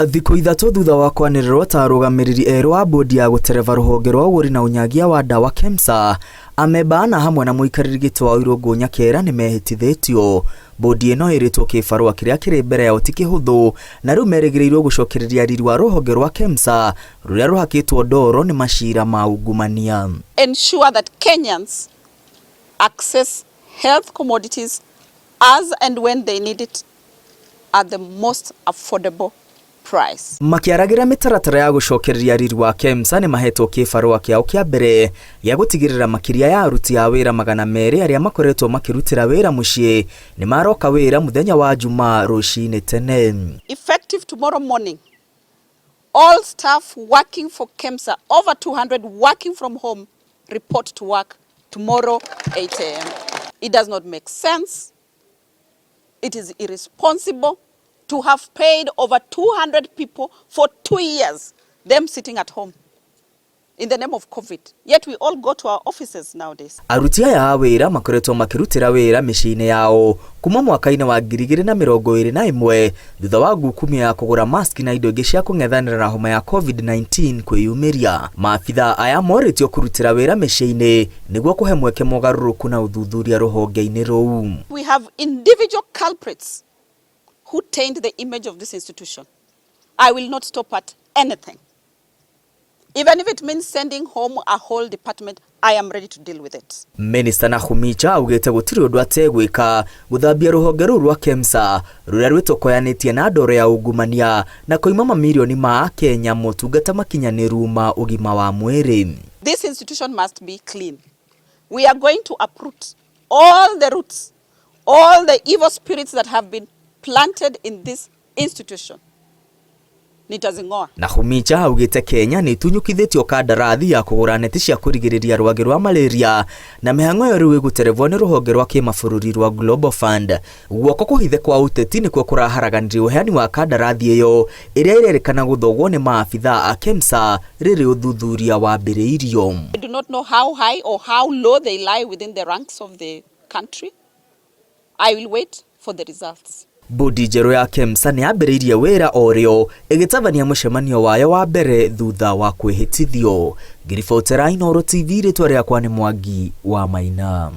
Thikũ ithatũ thutha wa kwanĩrĩrwo ta arũgamĩrĩri erũ a Mbũndi ya gũtereva rũhonge rwa ũgũri na ũnyagia wa ndawa KEMSA, amemba ana hamwe na mũikarĩri gĩtĩ wa Irũngũ Nyakera nĩmehĩtithĩtio. Mbũndi ĩno ĩrĩtwo kĩbarũa kĩrĩa kĩrĩ mbere yao ti kĩhũthũ, na rĩu merĩgĩrĩirwo gũcokereria riri wa rũhonge rwa KEMSA rũrĩa rũhakĩtwo ndoro nĩ macira ma ungumania. Ensure that Kenyans access health commodities as and when they need it at the most affordable price. Makiaragira mitaratara ya gũcokereria riri wa KEMSA nĩ mahetwo kĩbarũa kĩao kĩa mbere gĩa gũtigĩrĩra makĩria ya aruti a wĩra 200 arĩa makoretwo makĩrutĩra wĩra mũciĩ nĩ maroka wĩra mũthenya wa Jumaa rũcinĩ tene. Effective tomorrow morning, all staff working for KEMSA, over 200 working from home, report to work tomorrow 8 a.m. It does not make sense. It is irresponsible to have paid over 200 people for 2 years, them sitting at home in the name of COVID. Yet we all go to our offices nowadays. Aruti aya a wĩra makoretwo makĩrutĩra wĩra mĩciĩ-inĩ yao kuma mwaka-inĩ wa 2021 thutha wa ngukumio ya kũgũra mask na indo ingĩ cia kũng'ethanĩra na homa ya COVID-19 kwĩyumĩria. Maabitha aya morĩtio kũrutĩra wĩra mĩciĩ-inĩ nĩguo kũhe mweke mũgarũrũku na ũthuthuria rũhonge-inĩ rũu. We have individual culprits who taint the image of this institution. I will not stop at anything. Even if it means sending home a whole department, I am ready to deal with it. Minister Nahumicha augĩte gũtirĩ ũndũ ategwĩka gũthambia rũhonge rũu rwa KEMSA rũrĩa rwĩtũkoyanĩtie na ndoro ya ungumania na koima mamirioni ma Kenya motungata makinyanĩru ma ũgima wa mwĩrĩ. This institution must be clean. We are going to uproot all the roots, all the evil spirits that have been planted in this institution. Nitazing'oa. Nahumicha augĩte Kenya nĩ itunyukithĩtio kandarathi ya kũgũra neti cia kũrigĩrĩria rwagĩ rwa malaria na mĩhang'o ĩyo rĩu ĩgũterevwo nĩ rũhonge rwa kĩmabũrũri rwa Global Fund. Guoko kũhithe kwa ũteti nĩkuo kũraharaganirie ũheani wa kandarathi ĩyo ĩrĩa ĩrerĩkana gũthogwo nĩ maabitha a KEMSA rĩrĩ ũthuthuria wambĩrĩirio. I do not know how high or how low they lie within the ranks of the country. I will wait for the results. Mbũndi njerũ ya KEMSA nĩ yambĩrĩirie wĩra o rĩo ĩgĩtabania mũcemanio wayo wa mbere thutha wa kwĩhĩtithio. Ngiribotera Inooro TV rĩtwa rĩakwa nĩ Mwangi wa Maina.